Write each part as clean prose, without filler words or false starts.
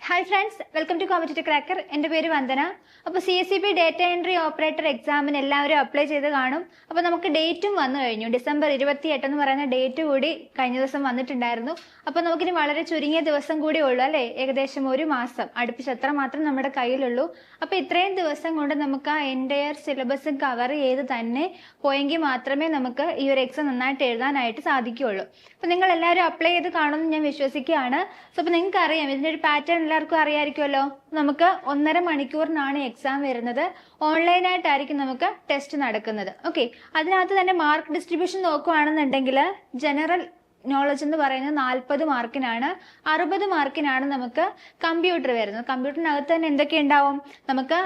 Hi friends, welcome to competitive cracker. എൻ്റെ പേര് വന്ദന. അപ്പോൾ CSEB ഡേറ്റ എൻട്രി ഓപ്പറേറ്റർ എക്സാമിന് എല്ലാവരും അപ്ലൈ ചെയ്ത് കാണും. അപ്പോൾ നമുക്ക് ഡേറ്റും വന്നു കഴിഞ്ഞു. ഡിസംബർ 28 എന്ന് പറയുന്ന ഡേറ്റ് കൂടി കഴിഞ്ഞ ദിവസം വന്നിട്ടുണ്ടായിരുന്നു. അപ്പോൾ നമുക്കിനി വളരെ ചുരുങ്ങിയ ദിവസം കൂടി ഉള്ളൂ അല്ലേ? ഏകദേശം ഒരു മാസം അടുപ്പിച്ച് അത്ര മാത്രം നമ്മുടെ കയ്യിലുള്ളൂ. അപ്പോൾ ഇത്രയും ദിവസം കൊണ്ട് നമുക്ക് ആ എൻ്റയർ സിലബസ് കവർ ചെയ്ത് തന്നെ പോയെങ്കിൽ മാത്രമേ നമുക്ക് ഈ ഒരു എക്സാം നന്നായിട്ട് എഴുതാനായിട്ട് സാധിക്കുകയുള്ളൂ. അപ്പോൾ നിങ്ങൾ എല്ലാവരും അപ്ലൈ ചെയ്ത് കാണുമെന്ന് ഞാൻ വിശ്വസിക്കുകയാണ്. സോ അപ്പോൾ നിങ്ങൾക്ക് അറിയാം, ഇതിൻ്റെ ഒരു പാറ്റേൺ എല്ലാവർക്കും അറിയാമായിരിക്കുമല്ലോ. നമുക്ക് 1.5 മണിക്കൂറിനാണ് എക്സാം വരുന്നത്. ഓൺലൈനായിട്ടായിരിക്കും നമുക്ക് ടെസ്റ്റ് നടക്കുന്നത്. ഓക്കെ, അതിനകത്ത് തന്നെ മാർക്ക് ഡിസ്ട്രിബ്യൂഷൻ നോക്കുകയാണെന്നുണ്ടെങ്കിൽ ജനറൽ നോളജ് എന്ന് പറയുന്നത് 40 മാർക്കിനാണ്. 60 മാർക്കിനാണ് നമുക്ക് കമ്പ്യൂട്ടർ വരുന്നത്. കമ്പ്യൂട്ടറിനകത്ത് തന്നെ എന്തൊക്കെ ഉണ്ടാവും? നമുക്ക്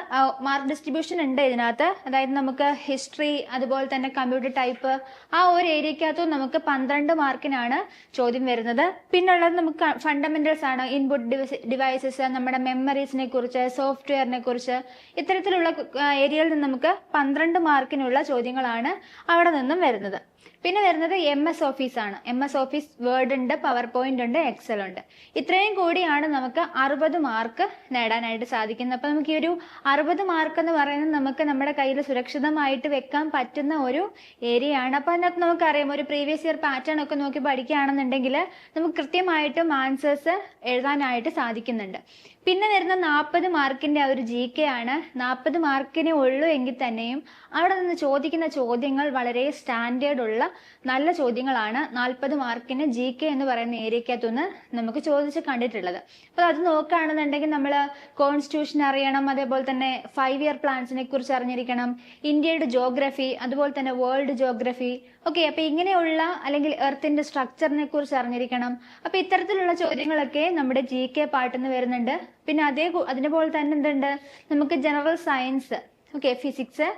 മാർക്ക് ഡിസ്ട്രിബ്യൂഷൻ ഉണ്ട് ഇതിനകത്ത്. അതായത് നമുക്ക് ഹിസ്റ്ററി, അതുപോലെ തന്നെ കമ്പ്യൂട്ടർ ടൈപ്പ്, ആ ഒരു ഏരിയക്കകത്ത് നമുക്ക് 12 മാർക്കിനാണ് ചോദ്യം വരുന്നത്. പിന്നുള്ളത് നമുക്ക് ഫണ്ടമെന്റൽസ് ആണ്. ഇൻപുട്ട് ഡിവൈസസ്, നമ്മുടെ മെമ്മറീസിനെ കുറിച്ച്, സോഫ്റ്റ്വെയറിനെ കുറിച്ച്, ഇത്തരത്തിലുള്ള ഏരിയയിൽ നിന്ന് നമുക്ക് 12 മാർക്കിനുള്ള ചോദ്യങ്ങളാണ് അവിടെ നിന്നും വരുന്നത്. പിന്നെ വരുന്നത് MS ഓഫീസ് ആണ്. MS ഓഫീസ് വേർഡ് ഉണ്ട്, പവർ പോയിന്റ് ഉണ്ട്, എക്സൽ ഉണ്ട്. ഇത്രയും കൂടിയാണ് നമുക്ക് 60 മാർക്ക് നേടാനായിട്ട് സാധിക്കുന്നത്. അപ്പൊ നമുക്ക് ഈ ഒരു 60 മാർക്ക് എന്ന് പറയുന്നത് നമുക്ക് നമ്മുടെ കയ്യിൽ സുരക്ഷിതമായിട്ട് വെക്കാൻ പറ്റുന്ന ഒരു ഏരിയ ആണ്. അപ്പൊ അതിനകത്ത് നമുക്കറിയാം, ഒരു പ്രീവിയസ് ഇയർ പാറ്റേൺ ഒക്കെ നോക്കി പഠിക്കുകയാണെന്നുണ്ടെങ്കിൽ നമുക്ക് കൃത്യമായിട്ടും ആൻസേഴ്സ് എഴുതാനായിട്ട് സാധിക്കുന്നുണ്ട്. പിന്നെ വരുന്ന 40 മാർക്കിന്റെ ഒരു GK ആണ്. 40 മാർക്കിനെ ഉള്ളൂ എങ്കിൽ തന്നെയും അവിടെ നിന്ന് ചോദിക്കുന്ന ചോദ്യങ്ങൾ വളരെ സ്റ്റാൻഡേർഡ് ഉള്ള നല്ല ചോദ്യങ്ങളാണ് 40 മാർക്കിന് GK എന്ന് പറയുന്ന ഏരിയക്കകത്തുനിന്ന് നമുക്ക് ചോദിച്ച് കണ്ടിട്ടുള്ളത്. അപ്പോൾ അത് നോക്കുകയാണെന്നുണ്ടെങ്കിൽ നമ്മൾ കോൺസ്റ്റിറ്റ്യൂഷൻ അറിയണം, അതേപോലെ തന്നെ 5 ഇയർ പ്ലാൻസിനെ കുറിച്ച് അറിഞ്ഞിരിക്കണം, ഇന്ത്യയുടെ ജോഗ്രഫി, അതുപോലെ തന്നെ വേൾഡ് ജോഗ്രഫി. ഓക്കെ, അപ്പൊ ഇങ്ങനെയുള്ള അല്ലെങ്കിൽ എർത്തിന്റെ സ്ട്രക്ചറിനെ കുറിച്ച് അറിഞ്ഞിരിക്കണം. അപ്പൊ ഇത്തരത്തിലുള്ള ചോദ്യങ്ങളൊക്കെ നമ്മുടെ GK പാർട്ടിന്ന് വരുന്നുണ്ട്. പിന്നെ അതിനെപോലെ തന്നെ എന്തുണ്ട്, നമുക്ക് general science, okay, physics,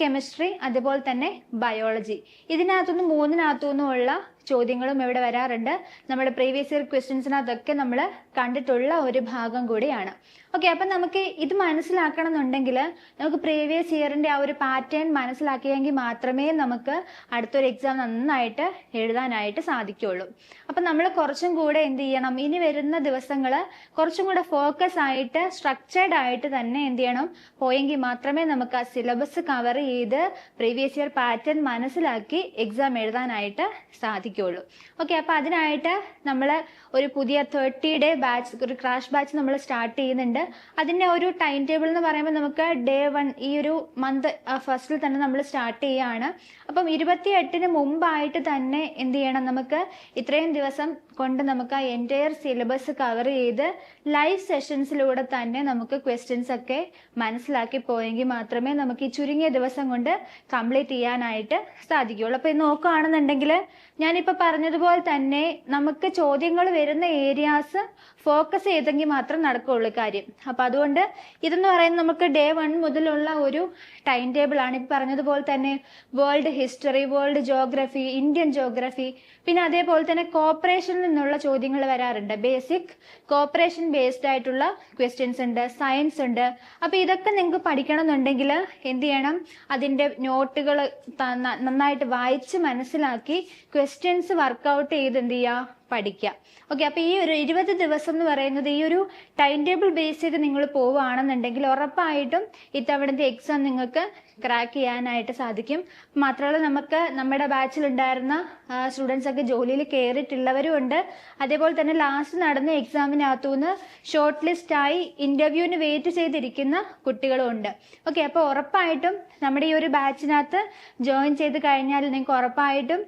chemistry, അതുപോലെ തന്നെ ബയോളജി. ഇതിനകത്തുനിന്ന് 3-നുള്ള ചോദ്യങ്ങളും ഇവിടെ വരാറുണ്ട്. നമ്മുടെ പ്രീവിയസ് ഇയർ ക്വസ്റ്റ്യൻസിനകത്തൊക്കെ നമ്മൾ കണ്ടിട്ടുള്ള ഒരു ഭാഗം കൂടിയാണ്. ഓക്കെ, അപ്പം നമുക്ക് ഇത് മനസ്സിലാക്കണം എന്നുണ്ടെങ്കിൽ നമുക്ക് പ്രീവിയസ് ഇയറിന്റെ ആ ഒരു പാറ്റേൺ മനസ്സിലാക്കിയെങ്കിൽ മാത്രമേ നമുക്ക് അടുത്തൊരു എക്സാം നന്നായിട്ട് എഴുതാനായിട്ട് സാധിക്കുകയുള്ളൂ. അപ്പം നമ്മൾ കുറച്ചും കൂടെ എന്ത് ചെയ്യണം, ഇനി വരുന്ന ദിവസങ്ങൾ കുറച്ചും കൂടെ ഫോക്കസ് ആയിട്ട് സ്ട്രക്ചേർഡ് ആയിട്ട് തന്നെ എന്ത് ചെയ്യണം, പോയെങ്കിൽ മാത്രമേ നമുക്ക് ആ സിലബസ് കവർ ചെയ്ത് പ്രീവിയസ് ഇയർ പാറ്റേൺ മനസ്സിലാക്കി എക്സാം എഴുതാനായിട്ട് സാധിക്കുള്ളൂ. ഓക്കെ, അപ്പൊ അതിനായിട്ട് നമ്മൾ ഒരു പുതിയ 30-ഡേ ബാച്ച്, ഒരു ക്രാഷ് ബാച്ച് നമ്മൾ സ്റ്റാർട്ട് ചെയ്യുന്നുണ്ട്. അതിന്റെ ഒരു ടൈം ടേബിൾ എന്ന് പറയുമ്പോൾ നമുക്ക് Day 1 ഈ ഒരു മന്ത് ഫസ്റ്റിൽ തന്നെ നമ്മൾ സ്റ്റാർട്ട് ചെയ്യുകയാണ്. അപ്പം 28-ന് മുമ്പായിട്ട് തന്നെ എന്ത് ചെയ്യണം, നമുക്ക് ഇത്രയും ദിവസം കൊണ്ട് നമുക്ക് ആ എൻറ്റയർ സിലബസ് കവർ ചെയ്ത് ലൈവ് സെഷൻസിലൂടെ തന്നെ നമുക്ക് ക്വസ്റ്റ്യൻസ് ഒക്കെ മനസ്സിലാക്കി പോയെങ്കിൽ മാത്രമേ നമുക്ക് ഈ ചുരുങ്ങിയ ദിവസം കൊണ്ട് കംപ്ലീറ്റ് ചെയ്യാനായിട്ട് സാധിക്കുകയുള്ളൂ. അപ്പൊ ഇത് നോക്കുകയാണെന്നുണ്ടെങ്കിൽ ഞാനിപ്പോൾ പറഞ്ഞതുപോലെ തന്നെ നമുക്ക് ചോദ്യങ്ങൾ വരുന്ന ഏരിയാസ് ഫോക്കസ് ചെയ്തെങ്കിൽ മാത്രം നടക്കുകയുള്ളൂ കാര്യം. അപ്പൊ അതുകൊണ്ട് ഇതെന്ന് പറയുന്നത് നമുക്ക് Day 1 മുതലുള്ള ഒരു ടൈം ടേബിൾ ആണ്. ഇപ്പൊ പറഞ്ഞതുപോലെ തന്നെ world history, world geography, Indian geography, പിന്നെ അതേപോലെ തന്നെ കോപ്പറേഷനിൽ നിന്നുള്ള ചോദ്യങ്ങൾ വരാറുണ്ട്. ബേസിക് കോപ്പറേഷൻ ബേസ്ഡ് ആയിട്ടുള്ള ക്വസ്റ്റ്യൻസ് ഉണ്ട്, സയൻസ് ഉണ്ട്. അപ്പൊ ഇതൊക്കെ നിങ്ങൾക്ക് പഠിക്കണം എന്നുണ്ടെങ്കിൽ എന്ത് ചെയ്യണം, അതിന്റെ നോട്ടുകൾ നന്നായിട്ട് വായിച്ച് മനസ്സിലാക്കി ക്വസ്റ്റ്യൻസ് വർക്ക്ഔട്ട് ചെയ്ത് എന്ത് ചെയ്യുക, പഠിക്കുക. ഓക്കെ, അപ്പൊ ഈ ഒരു 20 ദിവസം എന്ന് പറയുന്നത് ഈ ഒരു ടൈം ടേബിൾ ബേസ് ചെയ്ത് നിങ്ങൾ പോവുകയാണെന്നുണ്ടെങ്കിൽ ഉറപ്പായിട്ടും ഇത്തവണത്തെ എക്സാം നിങ്ങൾക്ക് ക്രാക്ക് ചെയ്യാനായിട്ട് സാധിക്കും. മാത്രമല്ല നമുക്ക് നമ്മുടെ ബാച്ചിൽ ഉണ്ടായിരുന്ന സ്റ്റുഡൻസ് ഒക്കെ ജോലിയിൽ കയറിയിട്ടുള്ളവരും ഉണ്ട്. അതേപോലെ തന്നെ ലാസ്റ്റ് നടന്ന എക്സാമിനകത്തുനിന്ന് ഷോർട്ട് ലിസ്റ്റ് ആയി ഇന്റർവ്യൂവിന് വെയിറ്റ് ചെയ്തിരിക്കുന്ന കുട്ടികളും ഉണ്ട്. ഓക്കെ, അപ്പോൾ ഉറപ്പായിട്ടും നമ്മുടെ ഈ ഒരു ബാച്ചിനകത്ത് ജോയിൻ ചെയ്ത് കഴിഞ്ഞാൽ നിങ്ങൾക്ക് ഉറപ്പായിട്ടും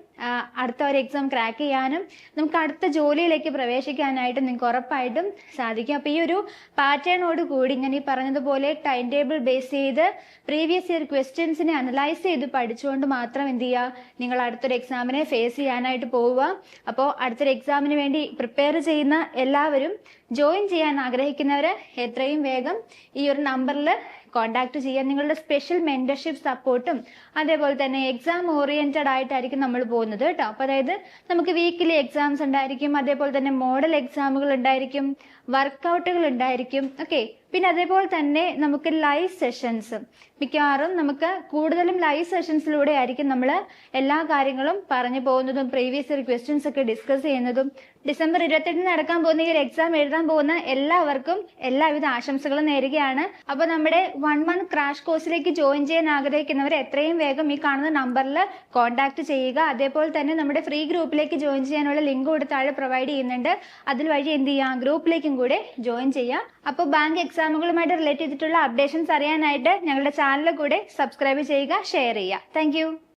അടുത്ത ഒരു എക്സാം ക്രാക്ക് ചെയ്യാനും നമുക്ക് അടുത്ത ജോലിയിലേക്ക് പ്രവേശിക്കാനായിട്ട് നിങ്ങൾക്ക് ഉറപ്പായിട്ടും സാധിക്കും. അപ്പോൾ ഈ ഒരു പാറ്റേണോട് കൂടി ഞാൻ ഈ പറഞ്ഞതുപോലെ ടൈം ടേബിൾ ബേസ് ചെയ്ത് പ്രീവിയസ് ഇയർ ക്വസ്റ്റ്യൻസിനെ അനലൈസ് ചെയ്ത് പഠിച്ചുകൊണ്ട് മാത്രം എന്ത് ചെയ്യുക, നിങ്ങൾ അടുത്തൊരു എക്സാമിനെ ഫേസ് ചെയ്യാനായിട്ട് പോവുക. അപ്പോൾ അടുത്തൊരു എക്സാമിന് വേണ്ടി പ്രിപ്പയർ ചെയ്യുന്ന എല്ലാവരും, ജോയിൻ ചെയ്യാൻ ആഗ്രഹിക്കുന്നവർ എത്രയും വേഗം ഈ ഒരു നമ്പറിൽ കോൺടാക്ട് ചെയ്യാൻ. നിങ്ങളുടെ സ്പെഷ്യൽ മെന്റർഷിപ്പ് സപ്പോർട്ടും അതേപോലെ തന്നെ എക്സാം ഓറിയന്റഡ് ആയിട്ടായിരിക്കും നമ്മൾ പോകുന്നത് കേട്ടോ. അപ്പൊ അതായത് നമുക്ക് വീക്കിലി എക്സാംസ് ഉണ്ടായിരിക്കും, അതേപോലെ തന്നെ മോഡൽ എക്സാമുകൾ ഉണ്ടായിരിക്കും, വർക്കൗട്ടുകൾ ഉണ്ടായിരിക്കും. ഓക്കെ, പിന്നെ അതേപോലെ തന്നെ നമുക്ക് ലൈവ് സെഷൻസ്, മിക്കവാറും നമുക്ക് കൂടുതലും ലൈവ് സെഷൻസിലൂടെ ആയിരിക്കും നമ്മൾ എല്ലാ കാര്യങ്ങളും പറഞ്ഞു പോകുന്നതും പ്രീവിയസ് ഇയർ ക്വസ്റ്റ്യൻസ് ഒക്കെ ഡിസ്കസ് ചെയ്യുന്നതും ഡിസംബർ 28 നടക്കാൻ പോകുന്ന ഈ ഒരു എക്സാം എഴുതാൻ പോകുന്ന എല്ലാവർക്കും എല്ലാവിധ ആശംസകളും നേരുകയാണ്. അപ്പോൾ നമ്മുടെ 1 മന്ത് ക്രാഷ് കോഴ്സിലേക്ക് ജോയിൻ ചെയ്യാൻ ആഗ്രഹിക്കുന്നവർ എത്രയും വേഗം ഈ കാണുന്ന നമ്പറിൽ കോൺടാക്ട് ചെയ്യുക. അതേപോലെ തന്നെ നമ്മുടെ ഫ്രീ ഗ്രൂപ്പിലേക്ക് ജോയിൻ ചെയ്യാനുള്ള ലിങ്ക് കൂടെ താഴെ പ്രൊവൈഡ് ചെയ്യുന്നുണ്ട്. അതിൽ വഴി എന്ത് ചെയ്യുക, ഗ്രൂപ്പിലേക്കും കൂടെ ജോയിൻ ചെയ്യുക. അപ്പോൾ ബാങ്ക് എക്സാമുകളുമായിട്ട് റിലേറ്റ് ചെയ്തിട്ടുള്ള അപ്ഡേഷൻസ് അറിയാനായിട്ട് ഞങ്ങളുടെ ചാനൽ കൂടെ സബ്സ്ക്രൈബ് ചെയ്യുക, ഷെയർ ചെയ്യുക. താങ്ക്